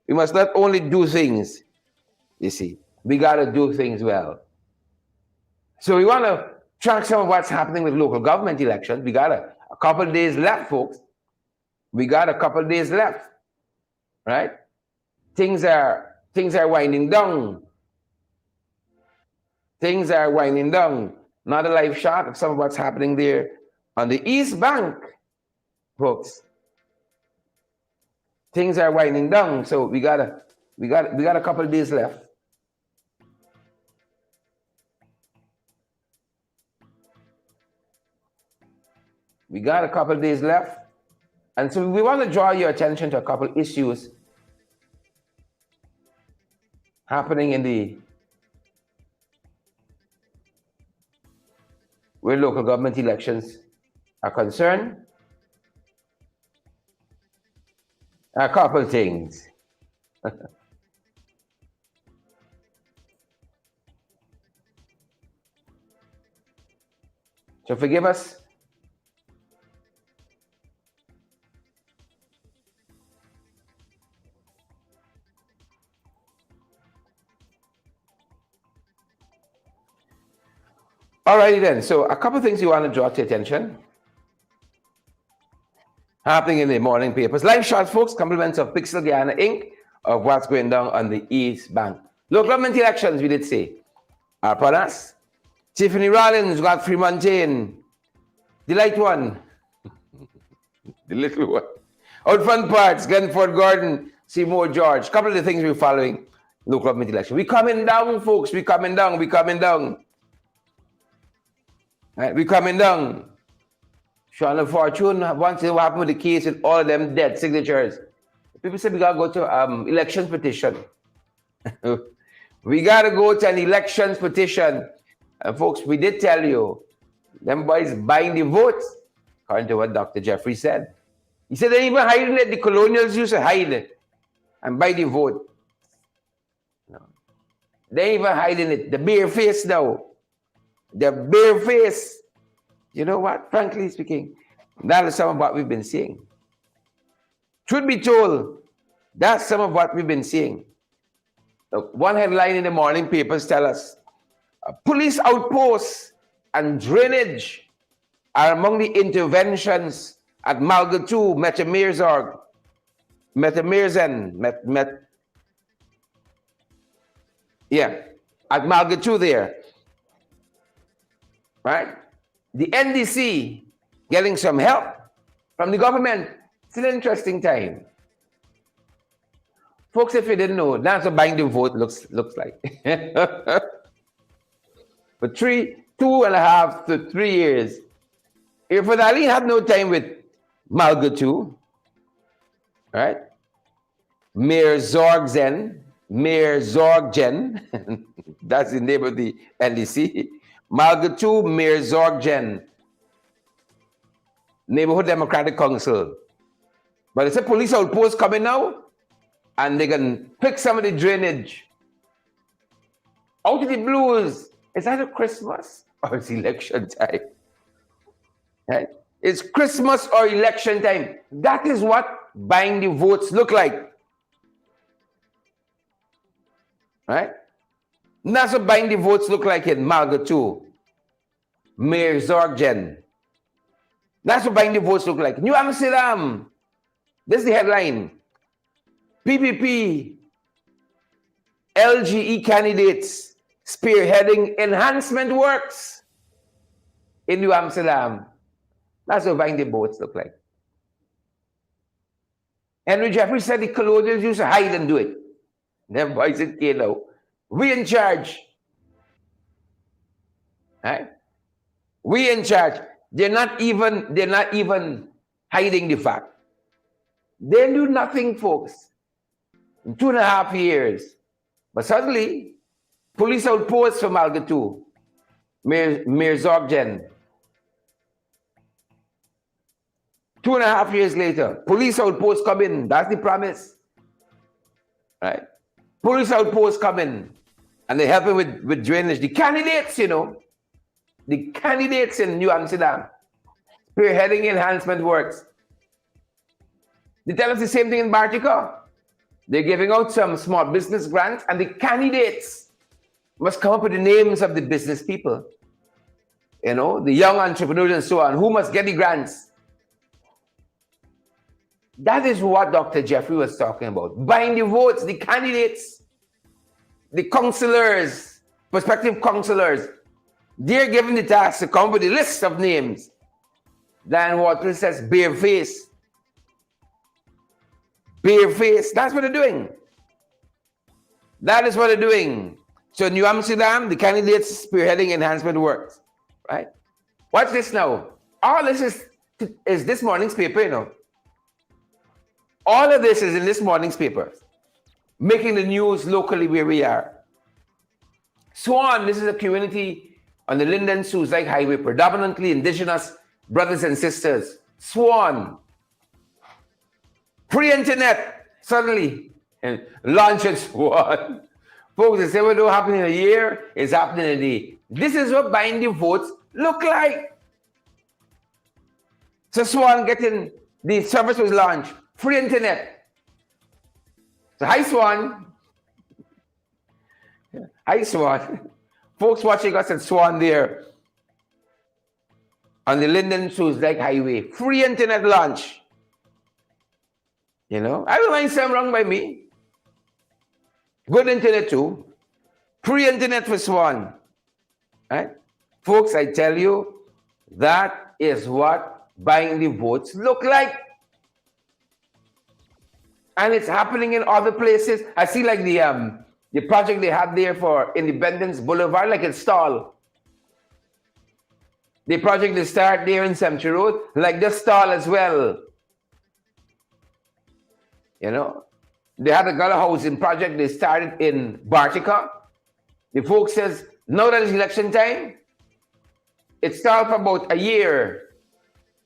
We must not only do things, you see, we got to do things well. So we want to track some of what's happening with local government elections. We got a couple of days left, folks. We got a couple of days left, right? Things are winding down. Things are winding down. Not a live shot of some of what's happening there on the East Bank, folks. Things are winding down, so we got a couple of days left. We got a couple of days left. And so we want to draw your attention to a couple of issues happening where local government elections are concerned. A couple of things. So forgive us. Alrighty then, so a couple of things you want to draw to attention. Happening in the morning papers. Live shot, folks, compliments of Pixel Guyana Inc. of what's going down on the East Bank. Local government elections, we did say, are upon us. Tiffany Rollins got Fremontaine. The light one. The little one. Out front parts, Glenford Gordon, Seymour George. Couple of the things we're following local government election. We coming down, folks. We coming down. We coming down. Right? We coming down. Sean of Fortune, once what happened with the case with all of them dead signatures. People say we gotta go to elections petition. We gotta go to an elections petition. And folks, we did tell you, them boys buying the votes, according to what Dr. Jeffrey said. He said they even hiding it. The colonials used to hide it and buy the vote. No. They even hiding it. The bare face now. The bare face. You know what? Frankly speaking, that is some of what we've been seeing. Truth be told, that's some of what we've been seeing. One headline in the morning papers tell us, police outposts and drainage are among the interventions at Malgatu, Metamerzorg, at Malgatu there, right? The NDC getting some help from the government. It's an interesting time. Folks, if you didn't know, that's what buying the vote looks like. For 2.5 to 3 years, if Ali had no time with Malgatu, right? Mayor Zorggen, that's the name of the NDC. Malgatu, Mayor Zorggen, Neighborhood Democratic Council. But it's a police outpost coming now, and they can pick some of the drainage. Out of the blues, it's either Christmas or it's election time. Right? It's Christmas or election time. That is what buying the votes look like. Right? And that's what buying the votes look like in Malgatu, Mayor Zorggen. That's what buying the votes look like. New Amsterdam. This is the headline. PPP, LGE candidates spearheading enhancement works in New Amsterdam. That's what buying the votes look like. Henry Jeffrey said the colonials used to hide and do it. Them boys in Kano. We in charge. Right? We in charge. They're not even hiding the fact. They knew nothing, folks. In 2.5 years. But suddenly, police outposts from Malgatu, Mayor Zorggen. 2.5 years later, police outposts come in. That's the promise. Right? Police outposts come in and they help him with drainage. The candidates, you know, the candidates in New Amsterdam spearheading enhancement works. They tell us the same thing in Bartica. They're giving out some small business grants, and the candidates must come up with the names of the business people, the young entrepreneurs and so on, who must get the grants. That is what Dr. Jeffrey was talking about. Buying the votes, the candidates, the councillors, prospective councillors, they're given the task to come up with a list of names. Dan Water says bareface. Bareface, that's what they're doing. That is what they're doing. So New Amsterdam, the candidates spearheading enhancement works, right? Watch this now. All this is this morning's paper, All of this is in this morning's paper, making the news locally where we are. Swan, this is a community on the Linden-Soos-Dyke Highway, predominantly indigenous brothers and sisters. Swan. Free internet, suddenly, and launch at Swan. Folks, they say what don't happen in a year, it's happening in a day. This is what buying the votes look like. So Swan getting, the service was launched. Free internet. So hi Swan. Hi Swan. Folks watching us at Swan there on the Linden-Soos-Dyke Highway. Free internet launch. I don't find something wrong by me. Good internet too. Free internet for Swan. Right? Folks, I tell you, that is what buying the votes look like. And it's happening in other places. I see like the project they had there for Independence Boulevard, like it's stalled. The project they start there in Cemetery Road, like the stall as well. They had a gutter housing project they started in Bartica. The folks says, now that it's election time, it stalled for about a year.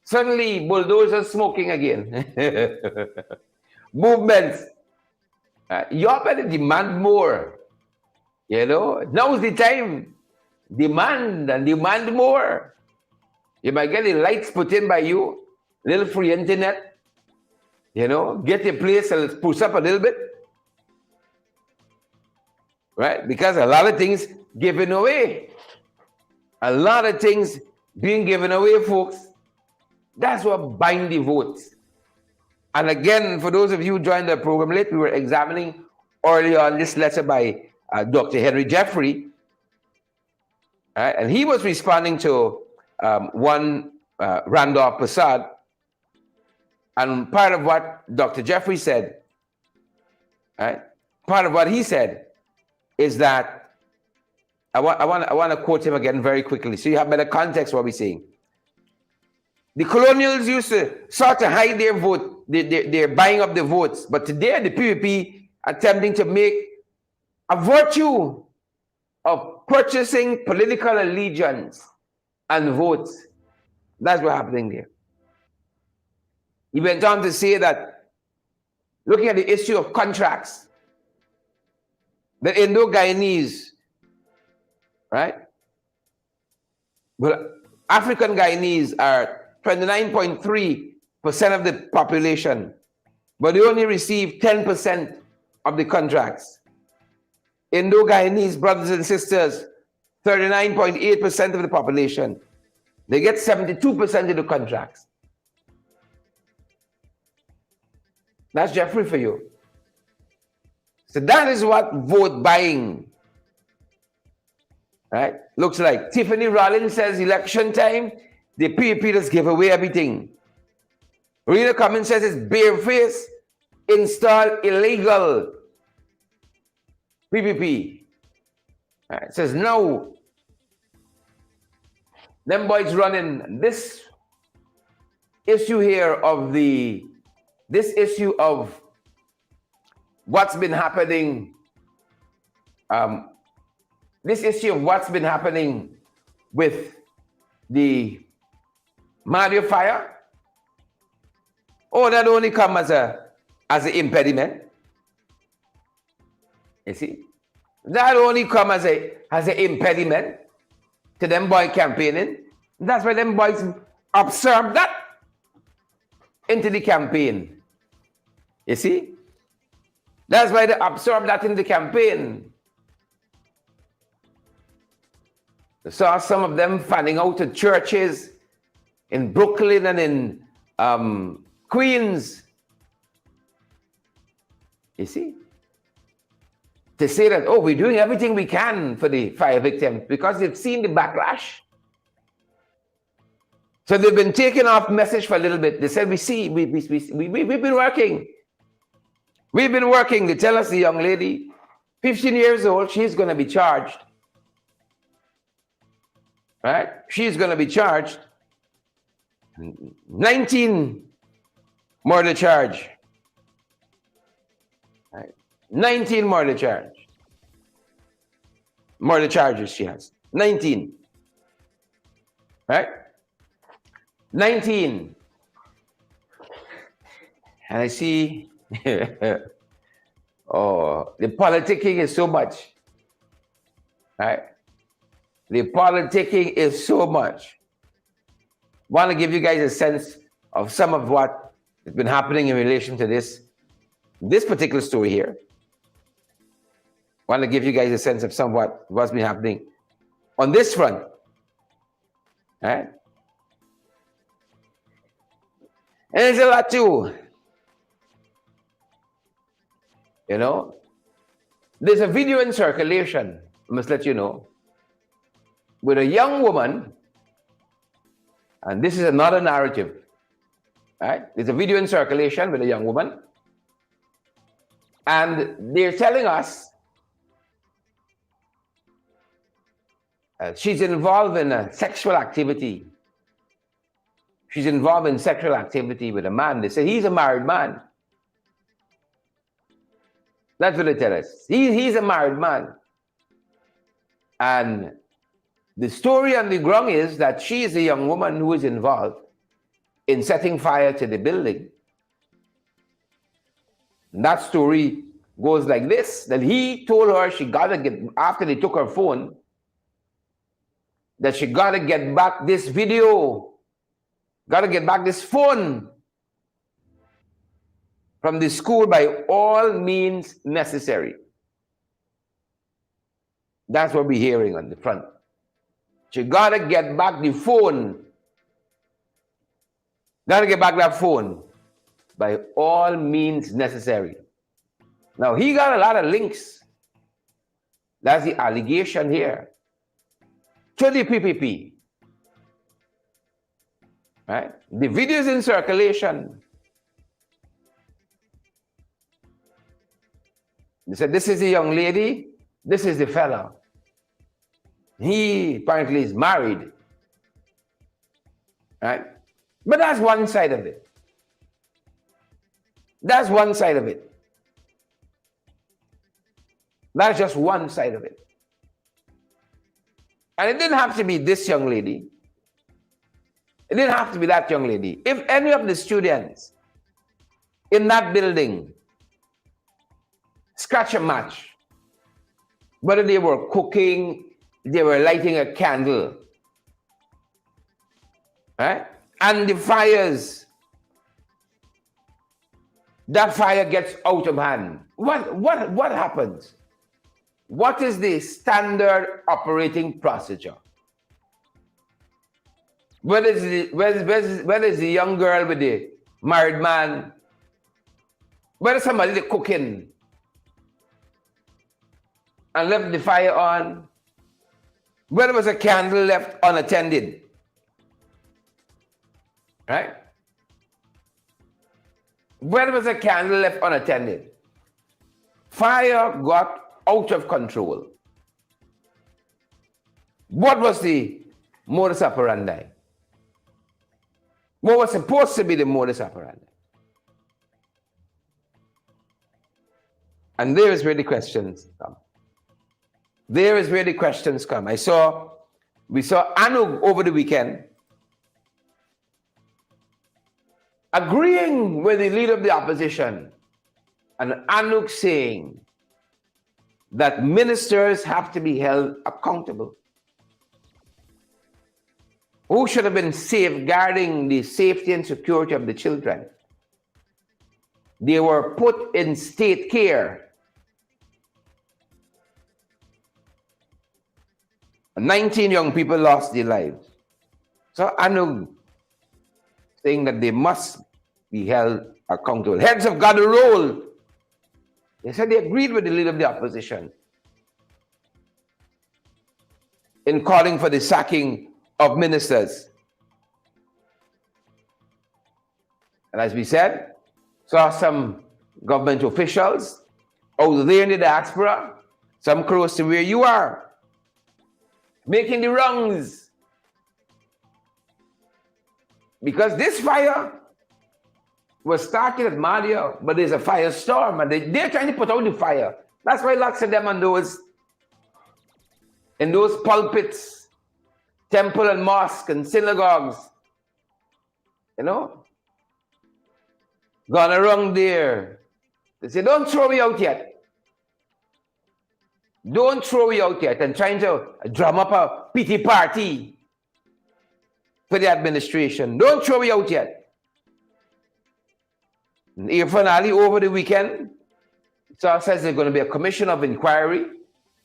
Suddenly, bulldozers smoking again. Movements. You better demand more. Now's the time. Demand and demand more. You might get the lights put in by you, little free internet. Get your place and spruce up a little bit. Right? Because a lot of things given away. A lot of things being given away, folks. That's what buying the votes. And again, for those of you who joined the program late, we were examining earlier on this letter by Dr. Henry Jeffrey. Right? And he was responding to one Randolph Prasad. And part of what Dr. Jeffrey said, right? Part of what he said is that I want to quote him again very quickly so you have better context what we're saying. The colonials used to sort of hide their vote, they're buying up the votes, but today the PPP attempting to make a virtue of purchasing political allegiance and votes. That's what's happening there. He went on to say that, looking at the issue of contracts, the Indo-Guyanese, right? Well, African Guyanese are 29.3% of the population, but they only receive 10% of the contracts. Indo-Guyanese brothers and sisters, 39.8% of the population. They get 72% of the contracts. That's Jeffrey for you. So that is what vote buying, right, looks like. Tiffany Rollins says election time, the PPP just give away everything. Rita Cummins says it's bareface, install illegal PPP. Right, it says no. Them boys running this issue here of what's been happening, with the Mahdia fire. Oh, that only come as an impediment. You see, that only come as an impediment. to them boy campaigning. That's why them boys absorb that into the campaign. You see? That's why they absorb that in the campaign. I saw some of them fanning out at churches in Brooklyn and in Queens. You see? To say that, oh, we're doing everything we can for the fire victims because they've seen the backlash. So they've been taking off message for a little bit. They said, we've been working. We've been working. They tell us the young lady, 15 years old, she's going to be charged. Right? She's going to be charged. 19 murder charge. Right? 19 murder charge. Murder charges she has. 19. Right? 19. And I see, oh, the politicking is so much. Right? The politicking is so much. Want to give you guys a sense of some of what has been happening in relation to this particular story here. Want to give you guys a sense of some of what's been happening on this front. Right? And there's a lot too. You know, there's a video in circulation, I must let you know, with a young woman, and this is another narrative. Right? There's a video in circulation with a young woman, and they're telling us she's involved in a sexual activity. She's involved in sexual activity with a man. They say he's a married man. That's what they tell us. He's a married man. And the story on the ground is that she is a young woman who is involved in setting fire to the building. And that story goes like this, that he told her she gotta get, after they took her phone, that she gotta get back this video, gotta get back this phone from the school by all means necessary. That's what we're hearing on the front. She gotta get back the phone. Gotta get back that phone by all means necessary. Now, he got a lot of links. That's the allegation here. To the PPP. Right? The video is in circulation. They said, this is the young lady, this is the fella. He apparently is married. Right? But that's one side of it. That's one side of it. That's just one side of it. And it didn't have to be this young lady. It didn't have to be that young lady. If any of the students in that building scratch a match, whether they were cooking, they were lighting a candle, right? And the fires, that fire gets out of hand. What happens? What is the standard operating procedure? Whether it's the young girl with the married man, whether somebody is cooking and left the fire on, whether it was a candle left unattended, right? Whether it was a candle left unattended, fire got out of control. What was the modus operandi? What was supposed to be the modus operandi? And there is where the questions come. There is where the questions come. We saw Anug over the weekend agreeing with the leader of the opposition, and Anug saying that ministers have to be held accountable. who should have been safeguarding the safety and security of the children. They were put in state care. 19 young people lost their lives. So I know saying that they must be held accountable. Heads have got a role. They said they agreed with the leader of the opposition in calling for the sacking of ministers. And as we said, saw some government officials out there in the diaspora, some close to where you are, making the rounds. Because this fire was started at Mahdia, but there's a firestorm, and they're trying to put out the fire. That's why lots of them in those pulpits, temple and mosque and synagogues, gone around there. They say, don't throw me out yet. Don't throw me out yet, and trying to drum up a pity party for the administration. Don't throw me out yet. FYI, over the weekend, so says there's going to be a commission of inquiry.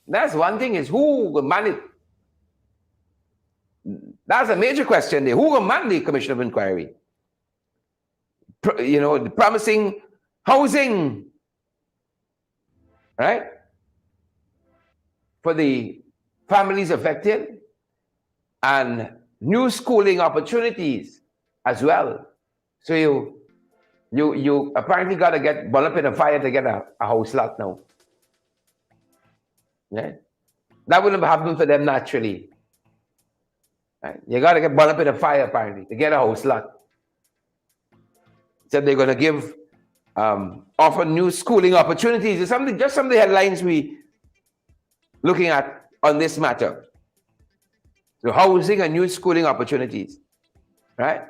That's one thing, is who will man it? That's a major question there. Who will man the commission of inquiry? The promising housing, right? For the families affected, and new schooling opportunities as well. So you apparently got to get burned up in a fire to get a house lot now. Right? That wouldn't have happened for them naturally. Right? You got to get burned up in a fire apparently to get a house lot. Said they're going to give offer new schooling opportunities. Just some of the headlines we looking at on this matter. So housing and new schooling opportunities, right?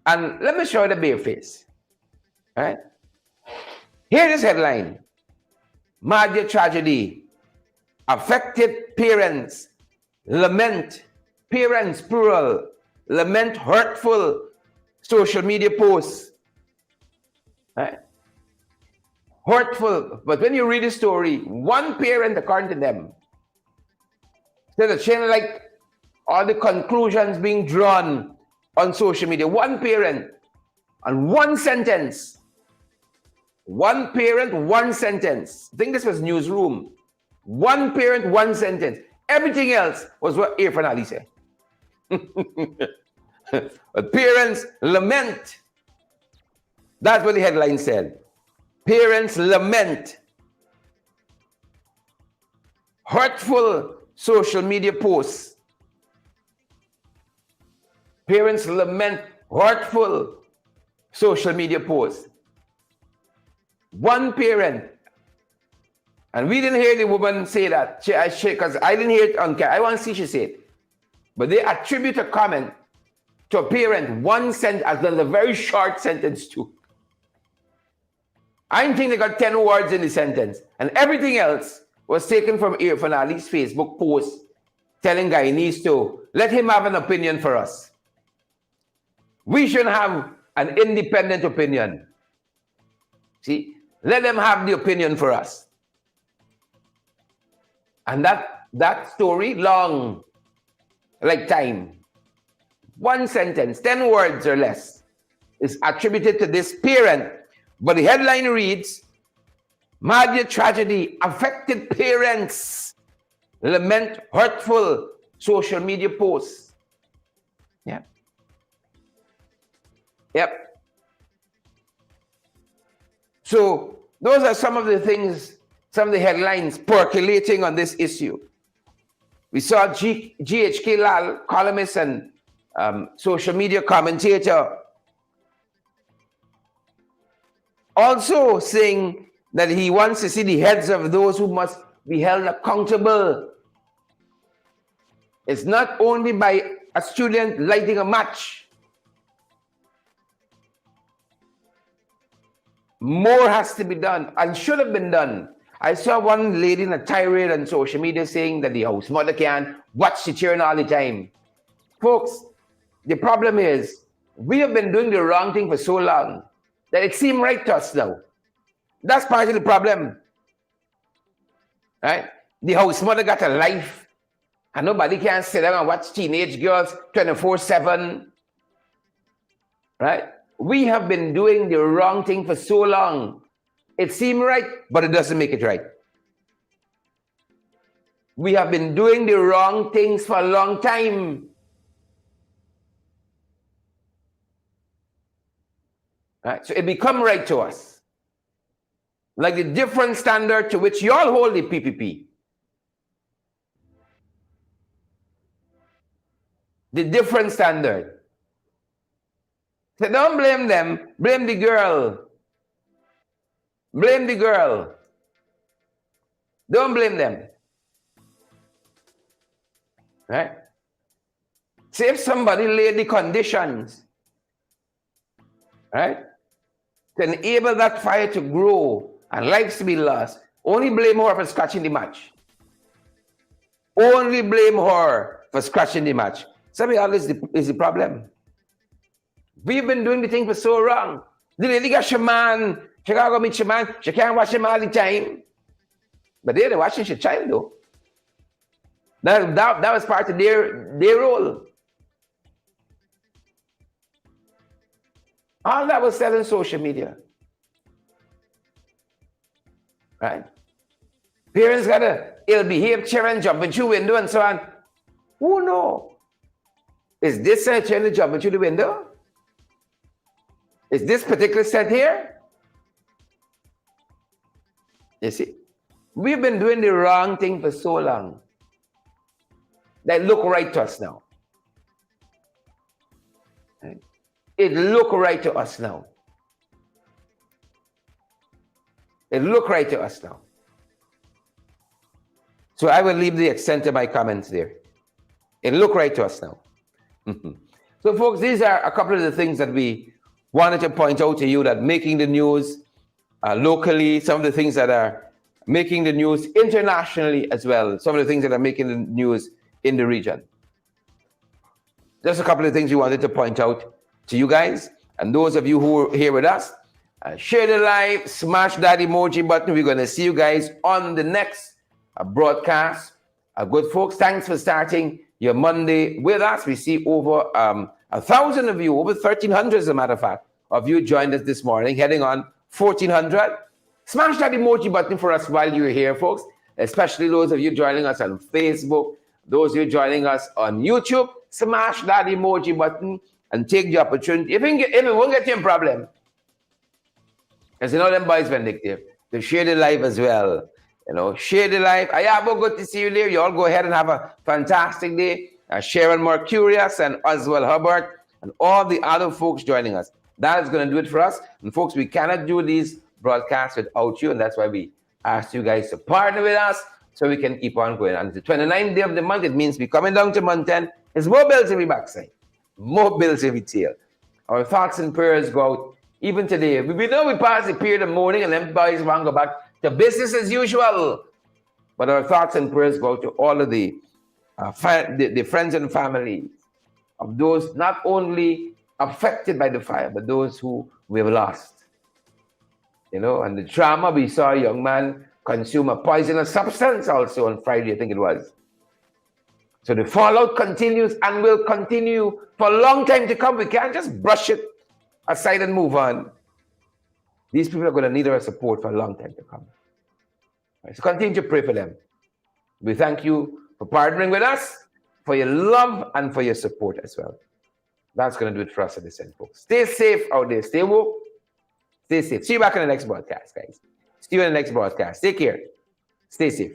And let me show you the bare face, right? Here is headline: Mahdia tragedy, affected parents lament, parents plural, lament hurtful social media posts, right? Hurtful, but when you read the story, one parent, according to them, said that she didn't like all the conclusions being drawn on social media. One parent and one sentence. One parent, one sentence. I think this was newsroom. One parent, one sentence. Everything else was what FYI said. But parents lament. That's what the headline said. Parents lament hurtful social media posts. Parents lament hurtful social media posts. One parent, and we didn't hear the woman say that, because I didn't hear it on camera. I want to see she say it. But they attribute a comment to a parent, one sentence, as well as a very short sentence too. I think they got 10 words in the sentence, and everything else was taken from FYI's Facebook post telling Guyanese to let him have an opinion for us. We shouldn't have an independent opinion. See, let them have the opinion for us. And that story, long, like time, one sentence, 10 words or less, is attributed to this parent. But the headline reads, Mahdia tragedy, affected parents lament hurtful social media posts. Yeah. Yep. So those are some of the things, some of the headlines percolating on this issue. We saw GHK Lal, columnist and social media commentator, also saying that he wants to see the heads of those who must be held accountable. It's not only by a student lighting a match. More has to be done and should have been done. I saw one lady in a tirade on social media saying that the house mother can watch the children all the time. Folks, the problem is we have been doing the wrong thing for so long that it seems right to us now. That's part of the problem. Right? The house mother got a life, and nobody can sit down and watch teenage girls 24/7. Right? We have been doing the wrong thing for so long. It seems right, but it doesn't make it right. We have been doing the wrong things for a long time. Right? So it become right to us. Like the different standard to which you all hold the PPP. The different standard. So don't blame them, blame the girl. Blame the girl. Don't blame them. Right? See, if somebody laid the conditions, right, to enable that fire to grow and lives to be lost, only blame her for scratching the match. Only blame her for scratching the match. Somebody else is the problem. We've been doing the thing for so long. The lady got shaman. She gotta go meet shaman. She can't watch him all the time. But they're watching her child though. That was part of their role. All that was said on social media. Right? Parents got a ill-behaved children jumping through window and so on. Who knows? Is this child jumping through the window? Is this particular set here? You see, we've been doing the wrong thing for so long. They look right to us now. Right? It look right to us now. It look right to us now. So I will leave the extent of my comments there. It look right to us now. So folks, these are a couple of the things that we wanted to point out to you that making the news locally, some of the things that are making the news internationally as well, some of the things that are making the news in the region. Just a couple of things we wanted to point out to you guys, and those of you who are here with us, share the live, smash that emoji button. We're going to see you guys on the next broadcast. Good folks, thanks for starting your Monday with us. We see over 1,000 of you, over 1,300 as a matter of fact, of you joined us this morning, heading on 1,400. Smash that emoji button for us while you're here, folks, especially those of you joining us on Facebook, those of you joining us on YouTube. Smash that emoji button and take the opportunity. If it won't get you in problem, because you know them boys vindictive, to share the live as well. You know, share the live. Ayabo, good to see you there. You all go ahead and have a fantastic day. Sharon Mercurius and Oswald Hubbard and all the other folks joining us. That is going to do it for us. And folks, we cannot do these broadcasts without you. And that's why we asked you guys to partner with us so we can keep on going. And the 29th day of the month, it means we're coming down to month 10. There's more bills every backside. More bills every tail. Our thoughts and prayers go out even today. We know we pass the period of mourning and them boys want to go back to business as usual. But our thoughts and prayers go out to all of the friends and families of those not only affected by the fire, but those who we have lost. You know, and the trauma, we saw a young man consume a poisonous substance also on Friday, I think it was. So the fallout continues and will continue for a long time to come. We can't just brush it aside and move on. These people are going to need our support for a long time to come. Right, so continue to pray for them. We thank you for partnering with us, for your love and for your support as well. That's going to do it for us at this end, folks. Stay safe out there. Stay woke. Stay safe. See you back in the next broadcast, guys. See you in the next broadcast. Take care. Stay safe.